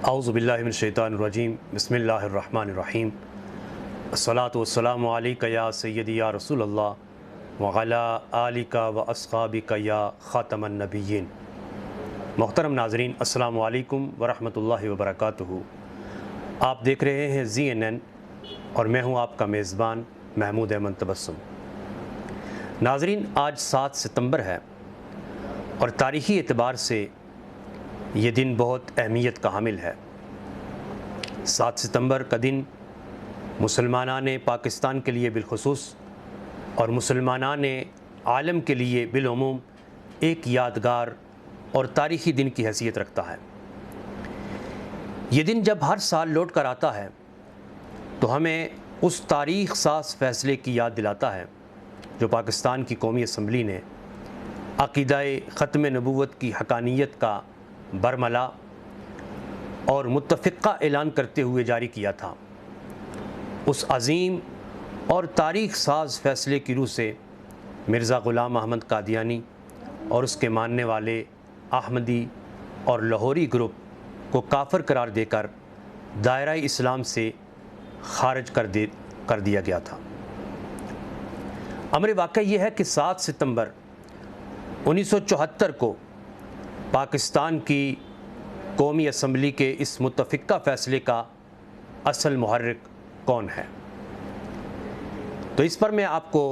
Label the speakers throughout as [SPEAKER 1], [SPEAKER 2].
[SPEAKER 1] اعوذ باللہ من الشیطان الرجیم بسم اللہ الرحمن الرحیم الصلاۃ والسلام علیک یا سیدی یا رسول اللہ وعلی آلک و اصحابک یا خاتم النبیین۔ محترم ناظرین، السلام علیکم ورحمۃ اللہ وبرکاتہ۔ آپ دیکھ رہے ہیں CNN اور میں ہوں آپ کا میزبان محمود احمد تبسم۔ ناظرین، آج 7 ستمبر ہے اور تاریخی اعتبار سے یہ دن بہت اہمیت کا حامل ہے۔ 7 ستمبر کا دن مسلمانان پاکستان کے لیے بالخصوص اور مسلمانان عالم کے لیے بالعموم ایک یادگار اور تاریخی دن کی حیثیت رکھتا ہے۔ یہ دن جب ہر سال لوٹ کر آتا ہے تو ہمیں اس تاریخ ساز فیصلے کی یاد دلاتا ہے جو پاکستان کی قومی اسمبلی نے عقیدہ ختم نبوت کی حقانیت کا برملا اور متفقہ اعلان کرتے ہوئے جاری کیا تھا۔ اس عظیم اور تاریخ ساز فیصلے کی روح سے مرزا غلام احمد قادیانی اور اس کے ماننے والے احمدی اور لاہوری گروپ کو کافر قرار دے کر دائرہ اسلام سے خارج کر دیا گیا تھا۔ امر واقع یہ ہے کہ 7 ستمبر 1974 کو پاکستان کی قومی اسمبلی کے اس متفقہ فیصلے کا اصل محرک کون ہے، تو اس پر میں آپ کو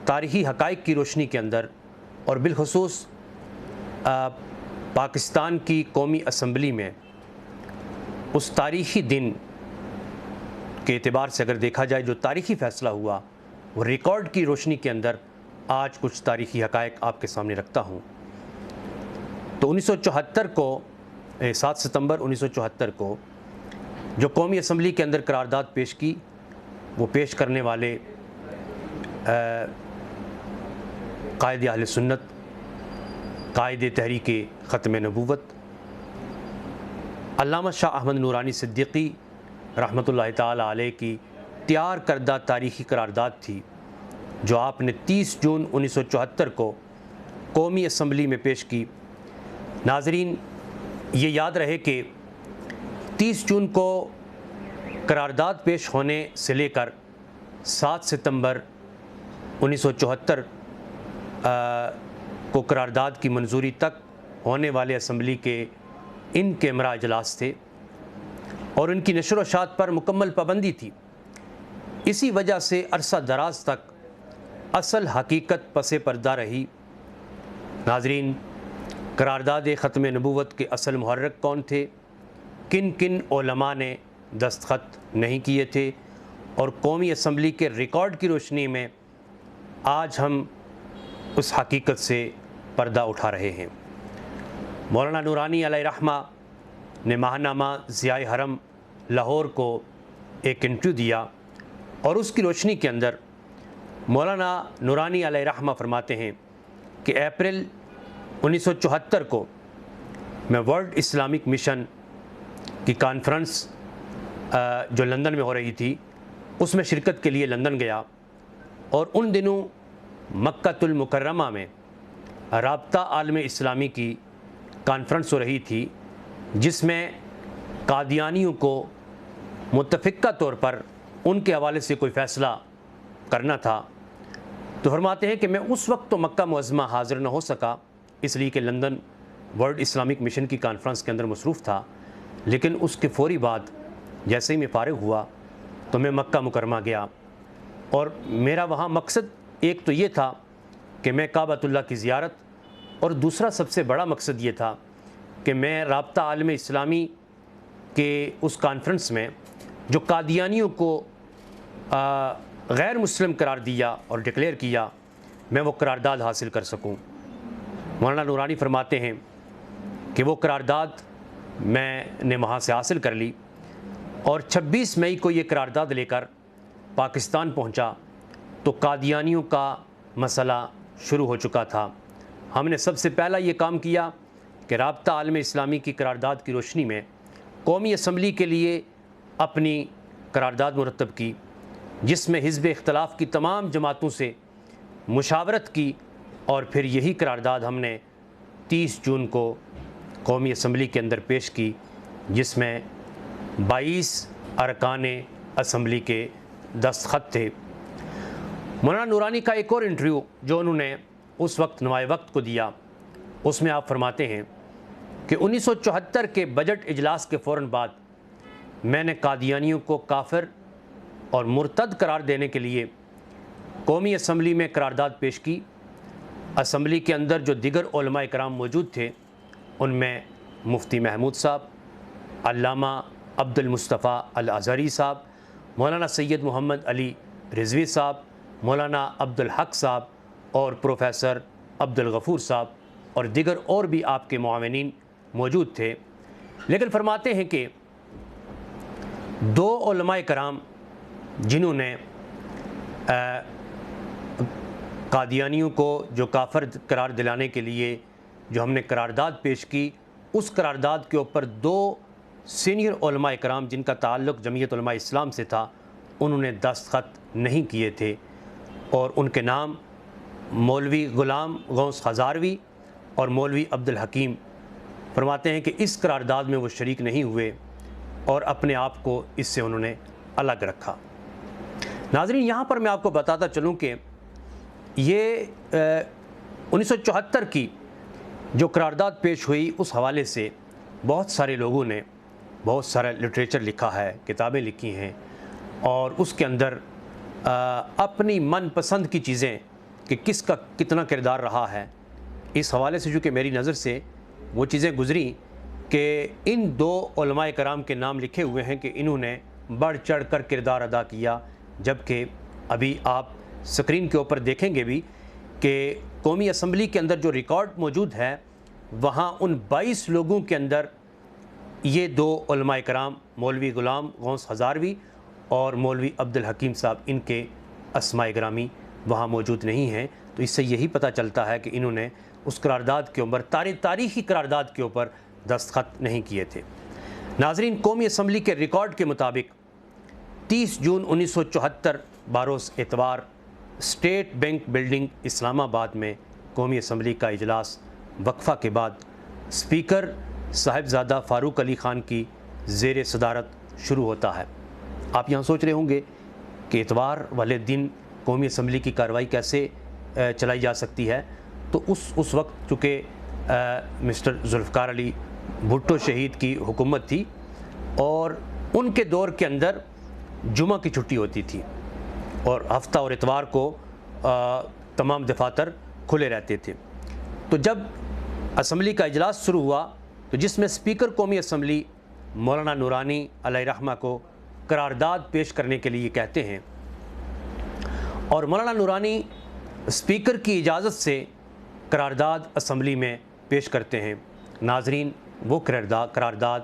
[SPEAKER 1] تاریخی حقائق کی روشنی کے اندر اور بالخصوص پاکستان کی قومی اسمبلی میں اس تاریخی دن کے اعتبار سے اگر دیکھا جائے جو تاریخی فیصلہ ہوا وہ ریکارڈ کی روشنی کے اندر آج کچھ تاریخی حقائق آپ کے سامنے رکھتا ہوں۔ تو 1974 کو 7 ستمبر 1974 کو جو قومی اسمبلی کے اندر قرارداد پیش کی، وہ پیش کرنے والے قائد اہل سنت، قائد تحریک ختم نبوت علامہ شاہ احمد نورانی صدیقی رحمۃ اللہ تعالی علیہ کی تیار کردہ تاریخی قرارداد تھی جو آپ نے 30 جون 1974 کو قومی اسمبلی میں پیش کی۔ ناظرین، یہ یاد رہے کہ 30 جون کو قرارداد پیش ہونے سے لے کر 7 ستمبر 1974 کو قرارداد کی منظوری تک ہونے والے اسمبلی کے ان کیمرہ اجلاس تھے اور ان کی نشر و اشاعت پر مکمل پابندی تھی۔ اسی وجہ سے عرصہ دراز تک اصل حقیقت پس پردہ رہی۔ ناظرین، قرارداد ختم نبوت کے اصل محرک کون تھے، کن کن علماء نے دستخط نہیں کیے تھے، اور قومی اسمبلی کے ریکارڈ کی روشنی میں آج ہم اس حقیقت سے پردہ اٹھا رہے ہیں۔ مولانا نورانی علیہ رحمہ نے ماہنامہ ضیاء حرم لاہور کو ایک انٹرویو دیا اور اس کی روشنی کے اندر مولانا نورانی علیہ رحمہ فرماتے ہیں کہ اپریل 1974 کو میں ورلڈ اسلامک مشن کی کانفرنس جو لندن میں ہو رہی تھی اس میں شرکت کے لیے لندن گیا، اور ان دنوں مکۃ المکرمہ میں رابطہ عالم اسلامی کی کانفرنس ہو رہی تھی جس میں قادیانیوں کو متفقہ طور پر ان کے حوالے سے کوئی فیصلہ کرنا تھا۔ تو فرماتے ہیں کہ میں اس وقت تو مکہ معظمہ حاضر نہ ہو سکا اس لیے کہ لندن ورلڈ اسلامک مشن کی کانفرنس کے اندر مصروف تھا، لیکن اس کے فوری بعد جیسے ہی میں فارغ ہوا تو میں مکہ مکرمہ گیا، اور میرا وہاں مقصد ایک تو یہ تھا کہ میں کعبۃ اللہ کی زیارت، اور دوسرا سب سے بڑا مقصد یہ تھا کہ میں رابطہ عالم اسلامی کے اس کانفرنس میں جو قادیانیوں کو غیر مسلم قرار دیا اور ڈکلیئر کیا، میں وہ قرارداد حاصل کر سکوں۔ مولانا نورانی فرماتے ہیں کہ وہ قرارداد میں نے وہاں سے حاصل کر لی، اور 26 مئی کو یہ قرارداد لے کر پاکستان پہنچا تو قادیانیوں کا مسئلہ شروع ہو چکا تھا۔ ہم نے سب سے پہلا یہ کام کیا کہ رابطہ عالم اسلامی کی قرارداد کی روشنی میں قومی اسمبلی کے لیے اپنی قرارداد مرتب کی، جس میں حزب اختلاف کی تمام جماعتوں سے مشاورت کی، اور پھر یہی قرارداد ہم نے 30 جون کو قومی اسمبلی کے اندر پیش کی، جس میں 22 ارکان اسمبلی کے دستخط تھے۔ مولانا نورانی کا ایک اور انٹرویو جو انہوں نے اس وقت نمائے وقت کو دیا، اس میں آپ فرماتے ہیں کہ 1974 کے بجٹ اجلاس کے فوراً بعد میں نے قادیانیوں کو کافر اور مرتد قرار دینے کے لیے قومی اسمبلی میں قرارداد پیش کی۔ اسمبلی کے اندر جو دیگر علماء کرام موجود تھے ان میں مفتی محمود صاحب، علامہ عبد المصطفیٰ الازہری صاحب، مولانا سید محمد علی رضوی صاحب، مولانا عبد الحق صاحب اور پروفیسر عبد الغفور صاحب اور دیگر اور بھی آپ کے معاونین موجود تھے۔ لیکن فرماتے ہیں کہ 2 علماء کرام جنہوں نے قادیانیوں کو جو کافر قرار دلانے کے لیے جو ہم نے قرارداد پیش کی، اس قرارداد کے اوپر 2 سینئر علماء کرام جن کا تعلق جمعیت علماء اسلام سے تھا انہوں نے دستخط نہیں کیے تھے، اور ان کے نام مولوی غلام غوث ہزاروی اور مولوی عبد الحکیم۔ فرماتے ہیں کہ اس قرارداد میں وہ شریک نہیں ہوئے اور اپنے آپ کو اس سے انہوں نے الگ رکھا۔ ناظرین، یہاں پر میں آپ کو بتاتا چلوں کہ یہ 1974 کی جو قرارداد پیش ہوئی اس حوالے سے بہت سارے لوگوں نے بہت سارا لٹریچر لکھا ہے، کتابیں لکھی ہیں، اور اس کے اندر اپنی من پسند کی چیزیں کہ کس کا کتنا کردار رہا ہے، اس حوالے سے چونکہ میری نظر سے وہ چیزیں گزری کہ ان 2 علماء کرام کے نام لکھے ہوئے ہیں کہ انہوں نے بڑھ چڑھ کر کردار ادا کیا، جبکہ ابھی آپ سکرین کے اوپر دیکھیں گے بھی کہ قومی اسمبلی کے اندر جو ریکارڈ موجود ہے وہاں ان 22 لوگوں کے اندر یہ 2 علماء کرام مولوی غلام غوث ہزاروی اور مولوی عبد الحکیم صاحب، ان کے اسماء گرامی وہاں موجود نہیں ہیں۔ تو اس سے یہی پتہ چلتا ہے کہ انہوں نے اس قرارداد کے اوپر تاریخی قرارداد کے اوپر دستخط نہیں کیے تھے۔ ناظرین، قومی اسمبلی کے ریکارڈ کے مطابق 30 جون 1974 باروز اتوار اسٹیٹ بینک بلڈنگ اسلام آباد میں قومی اسمبلی کا اجلاس وقفہ کے بعد اسپیکر صاحبزادہ فاروق علی خان کی زیر صدارت شروع ہوتا ہے۔ آپ یہاں سوچ رہے ہوں گے کہ اتوار والے دن قومی اسمبلی کی کارروائی کیسے چلائی جا سکتی ہے؟ تو اس وقت چونکہ مسٹر ذوالفقار علی بھٹو شہید کی حکومت تھی اور ان کے دور کے اندر جمعہ کی چھٹی ہوتی تھی اور ہفتہ اور اتوار کو تمام دفاتر کھلے رہتے تھے۔ تو جب اسمبلی کا اجلاس شروع ہوا تو جس میں اسپیکر قومی اسمبلی مولانا نورانی علیہ رحمہ کو قرارداد پیش کرنے کے لیے کہتے ہیں، اور مولانا نورانی اسپیکر کی اجازت سے قرارداد اسمبلی میں پیش کرتے ہیں۔ ناظرین، وہ قرارداد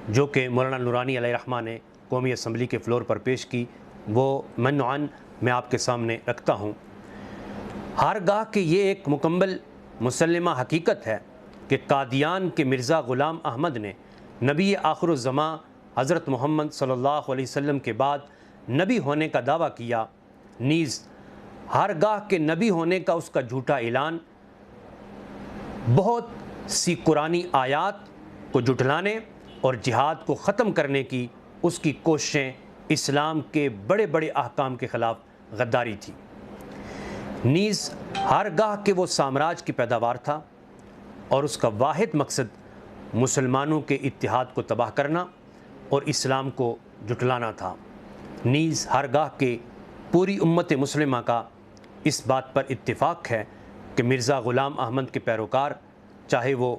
[SPEAKER 1] جو کہ مولانا نورانی علیہ رحمہ نے قومی اسمبلی کے فلور پر پیش کی، وہ منعن میں آپ کے سامنے رکھتا ہوں۔ ہرگاہ کہ یہ ایک مکمل مسلمہ حقیقت ہے کہ قادیان کے مرزا غلام احمد نے نبی آخر الزماں حضرت محمد صلی اللہ علیہ وسلم کے بعد نبی ہونے کا دعویٰ کیا، نیز ہرگاہ کے نبی ہونے کا اس کا جھوٹا اعلان، بہت سی قرآنی آیات کو جھٹلانے اور جہاد کو ختم کرنے کی اس کی کوششیں اسلام کے بڑے بڑے احکام کے خلاف غداری تھی، نیز ہرگاہ کہ وہ سامراج کی پیداوار تھا اور اس کا واحد مقصد مسلمانوں کے اتحاد کو تباہ کرنا اور اسلام کو جھٹلانا تھا، نیز ہرگاہ کہ پوری امت مسلمہ کا اس بات پر اتفاق ہے کہ مرزا غلام احمد کے پیروکار، چاہے وہ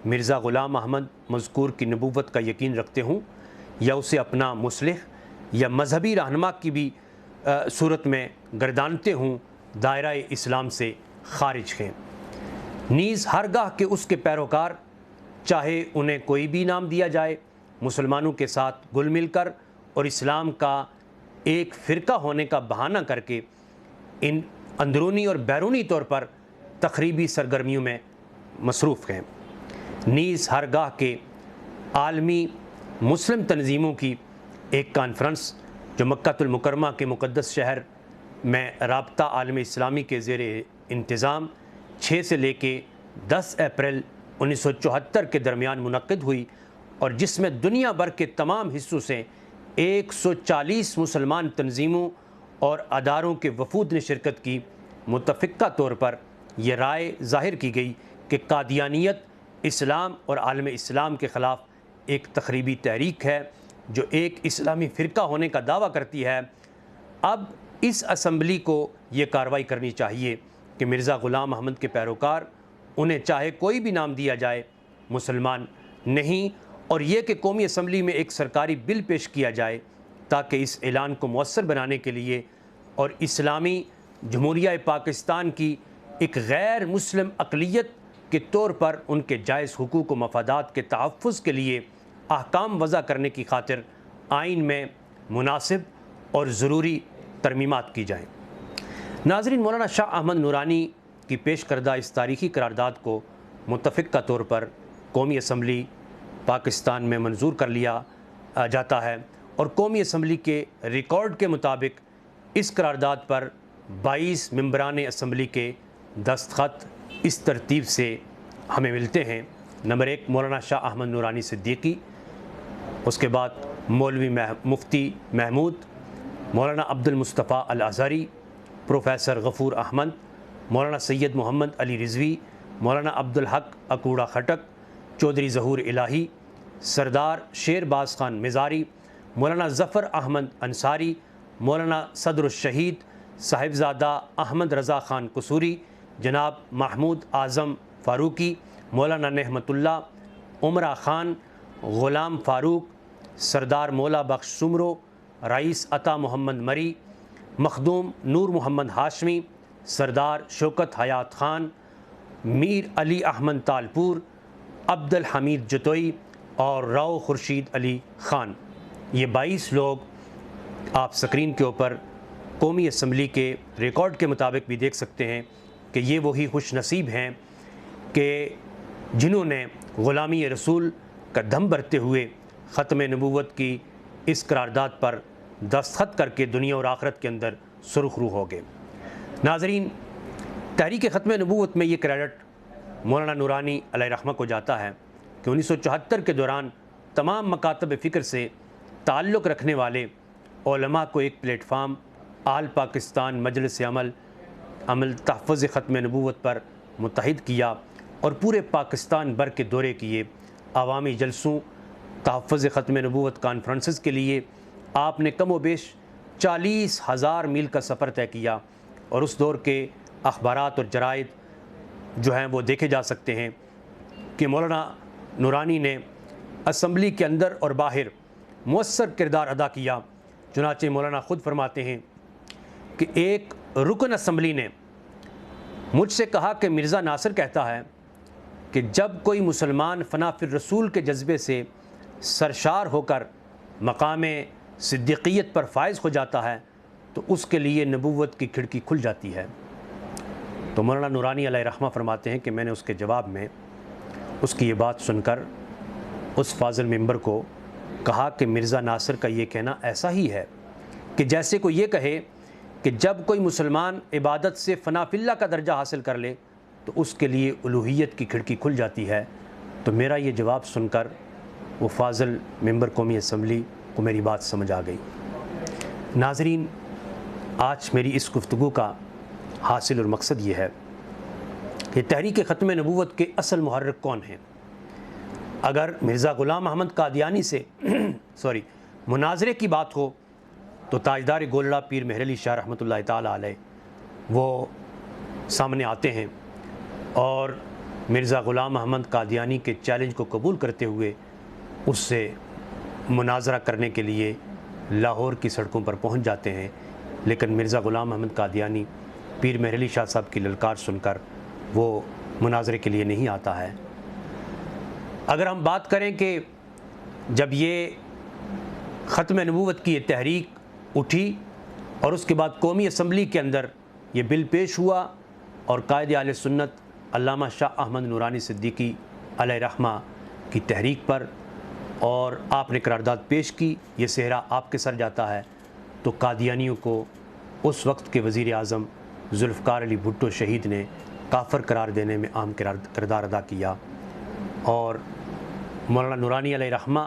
[SPEAKER 1] مرزا غلام احمد مذکور کی نبوت کا یقین رکھتے ہوں یا اسے اپنا مصلح یا مذہبی رہنما کی بھی صورت میں گردانتے ہوں، دائرہ اسلام سے خارج ہیں، نیز ہرگاہ کہ اس کے پیروکار، چاہے انہیں کوئی بھی نام دیا جائے، مسلمانوں کے ساتھ گل مل کر اور اسلام کا ایک فرقہ ہونے کا بہانہ کر کے ان اندرونی اور بیرونی طور پر تخریبی سرگرمیوں میں مصروف ہیں، نیز ہرگاہ کے عالمی مسلم تنظیموں کی ایک کانفرنس جو مکہ المکرمہ کے مقدس شہر میں رابطہ عالم اسلامی کے زیر انتظام 6 سے لے کے 10 اپریل 1974 کے درمیان منعقد ہوئی اور جس میں دنیا بھر کے تمام حصوں سے 140 مسلمان تنظیموں اور اداروں کے وفود نے شرکت کی، متفقہ طور پر یہ رائے ظاہر کی گئی کہ قادیانیت اسلام اور عالم اسلام کے خلاف ایک تخریبی تحریک ہے جو ایک اسلامی فرقہ ہونے کا دعویٰ کرتی ہے۔ اب اس اسمبلی کو یہ کارروائی کرنی چاہیے کہ مرزا غلام احمد کے پیروکار، انہیں چاہے کوئی بھی نام دیا جائے، مسلمان نہیں، اور یہ کہ قومی اسمبلی میں ایک سرکاری بل پیش کیا جائے تاکہ اس اعلان کو مؤثر بنانے کے لیے اور اسلامی جمہوریہ پاکستان کی ایک غیر مسلم اقلیت کے طور پر ان کے جائز حقوق و مفادات کے تحفظ کے لیے احکام وضع کرنے کی خاطر آئین میں مناسب اور ضروری ترمیمات کی جائیں۔ ناظرین، مولانا شاہ احمد نورانی کی پیش کردہ اس تاریخی قرارداد کو متفقہ طور پر قومی اسمبلی پاکستان میں منظور کر لیا جاتا ہے، اور قومی اسمبلی کے ریکارڈ کے مطابق اس قرارداد پر 22 ممبران اسمبلی کے دستخط اس ترتیب سے ہمیں ملتے ہیں۔ نمبر 1 مولانا شاہ احمد نورانی صدیقی، اس کے بعد مولوی مفتی محمود، مولانا عبد المصطفیٰ الازہری، پروفیسر غفور احمد، مولانا سید محمد علی رضوی، مولانا عبدالحق اکوڑا خٹک، چودھری ظہور الہی، سردار شیر باز خان مزاری، مولانا ظفر احمد انصاری، مولانا صدر الشہید صاحبزادہ احمد رضا خان قصوری، جناب محمود اعظم فاروقی، مولانا نعمت اللہ، عمرہ خان، غلام فاروق، سردار مولا بخش سمرو، رئیس عطا محمد مری، مخدوم نور محمد ہاشمی، سردار شوکت حیات خان، میر علی احمد تالپور، عبد الحمید جتوئی اور راؤ خورشید علی خان۔ یہ 22 لوگ آپ سکرین کے اوپر قومی اسمبلی کے ریکارڈ کے مطابق بھی دیکھ سکتے ہیں کہ یہ وہی خوش نصیب ہیں کہ جنہوں نے غلامی رسول کا دم بھرتے ہوئے ختم نبوت کی اس قرارداد پر دستخط کر کے دنیا اور آخرت کے اندر سرخ رو ہو گئے۔ ناظرین، تحریک ختم نبوت میں یہ کریڈٹ مولانا نورانی علیہ رحمہ کو جاتا ہے کہ 1974 کے دوران تمام مکاتب فکر سے تعلق رکھنے والے علماء کو ایک پلیٹ فارم آل پاکستان مجلس عمل تحفظ ختم نبوت پر متحد کیا اور پورے پاکستان بھر کے دورے کیے۔ عوامی جلسوں، تحفظ ختم نبوت کانفرنسز کے لیے آپ نے کم و بیش 40,000 میل کا سفر طے کیا، اور اس دور کے اخبارات اور جرائد جو ہیں وہ دیکھے جا سکتے ہیں کہ مولانا نورانی نے اسمبلی کے اندر اور باہر مؤثر کردار ادا کیا۔ چنانچہ مولانا خود فرماتے ہیں کہ ایک رکن اسمبلی نے مجھ سے کہا کہ مرزا ناصر کہتا ہے کہ جب کوئی مسلمان فنا فی الرسول کے جذبے سے سرشار ہو کر مقام صدیقیت پر فائز ہو جاتا ہے تو اس کے لیے نبوت کی کھڑکی کھل جاتی ہے۔ تو مولانا نورانی علیہ رحمہ فرماتے ہیں کہ میں نے اس کے جواب میں اس کی یہ بات سن کر اس فاضل ممبر کو کہا کہ مرزا ناصر کا یہ کہنا ایسا ہی ہے کہ جیسے کوئی یہ کہے کہ جب کوئی مسلمان عبادت سے فنا فی اللہ کا درجہ حاصل کر لے تو اس کے لیے الوہیت کی کھڑکی کھل جاتی ہے۔ تو میرا یہ جواب سن کر وہ فاضل ممبر قومی اسمبلی کو میری بات سمجھ آ گئی۔ ناظرین، آج میری اس گفتگو کا حاصل اور مقصد یہ ہے کہ تحریک ختم نبوت کے اصل محرک کون ہیں۔ اگر مرزا غلام احمد قادیانی سے مناظرے کی بات ہو تو تاجدار گولڑا پیر مہر علی شاہ رحمۃ اللہ تعالیٰ علیہ وہ سامنے آتے ہیں اور مرزا غلام احمد قادیانی کے چیلنج کو قبول کرتے ہوئے اس سے مناظرہ کرنے کے لیے لاہور کی سڑکوں پر پہنچ جاتے ہیں، لیکن مرزا غلام احمد قادیانی پیر مہر علی شاہ صاحب کی للکار سن کر وہ مناظرے کے لیے نہیں آتا ہے۔ اگر ہم بات کریں کہ جب یہ ختم نبوت کی یہ تحریک اٹھی اور اس کے بعد قومی اسمبلی کے اندر یہ بل پیش ہوا اور قائد اہل سنت علامہ شاہ احمد نورانی صدیقی علیہ رحمہ کی تحریک پر اور آپ نے قرارداد پیش کی، یہ صحرا آپ کے سر جاتا ہے، تو قادیانیوں کو اس وقت کے وزیر اعظم ذوالفقار علی بھٹو شہید نے کافر قرار دینے میں اہم کردار ادا کیا، اور مولانا نورانی علیہ رحمہ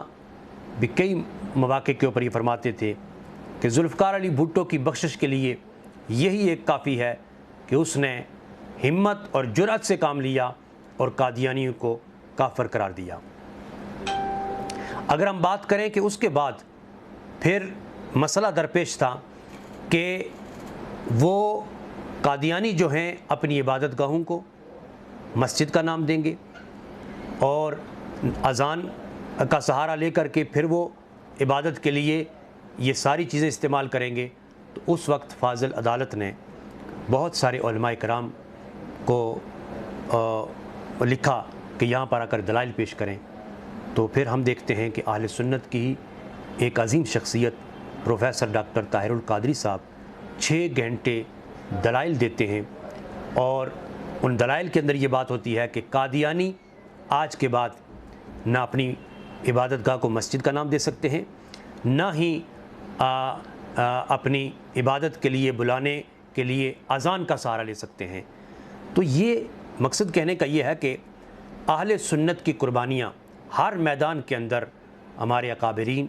[SPEAKER 1] بھی کئی مواقع کے اوپر یہ فرماتے تھے کہ ذوالفقار علی بھٹو کی بخشش کے لیے یہی ایک کافی ہے کہ اس نے ہمت اور جرأت سے کام لیا اور قادیانیوں کو کافر قرار دیا۔ اگر ہم بات کریں کہ اس کے بعد پھر مسئلہ درپیش تھا کہ وہ قادیانی جو ہیں اپنی عبادت گاہوں کو مسجد کا نام دیں گے اور اذان کا سہارا لے کر کے پھر وہ عبادت کے لیے یہ ساری چیزیں استعمال کریں گے، تو اس وقت فاضل عدالت نے بہت سارے علماء کرام کو لکھا کہ یہاں پر آ کر دلائل پیش کریں۔ تو پھر ہم دیکھتے ہیں کہ اہل سنت کی ایک عظیم شخصیت پروفیسر ڈاکٹر طاہر القادری صاحب 6 گھنٹے دلائل دیتے ہیں، اور ان دلائل کے اندر یہ بات ہوتی ہے کہ قادیانی آج کے بعد نہ اپنی عبادت گاہ کو مسجد کا نام دے سکتے ہیں، نہ ہی اپنی عبادت کے لیے بلانے کے لیے اذان کا سہارا لے سکتے ہیں۔ تو یہ مقصد کہنے کا یہ ہے کہ اہل سنت کی قربانیاں ہر میدان کے اندر ہمارے اکابرین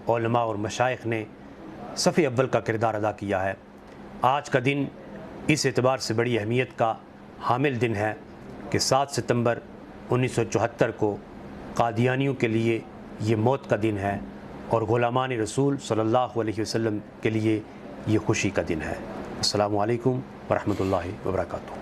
[SPEAKER 1] علماء اور مشائخ نے صف اول کا کردار ادا کیا ہے۔ آج کا دن اس اعتبار سے بڑی اہمیت کا حامل دن ہے کہ 7 ستمبر 1974 کو قادیانیوں کے لیے یہ موت کا دن ہے، اور غلامان رسول صلی اللہ علیہ وسلم کے لیے یہ خوشی کا دن ہے۔ السلام علیکم ورحمۃ اللہ وبرکاتہ۔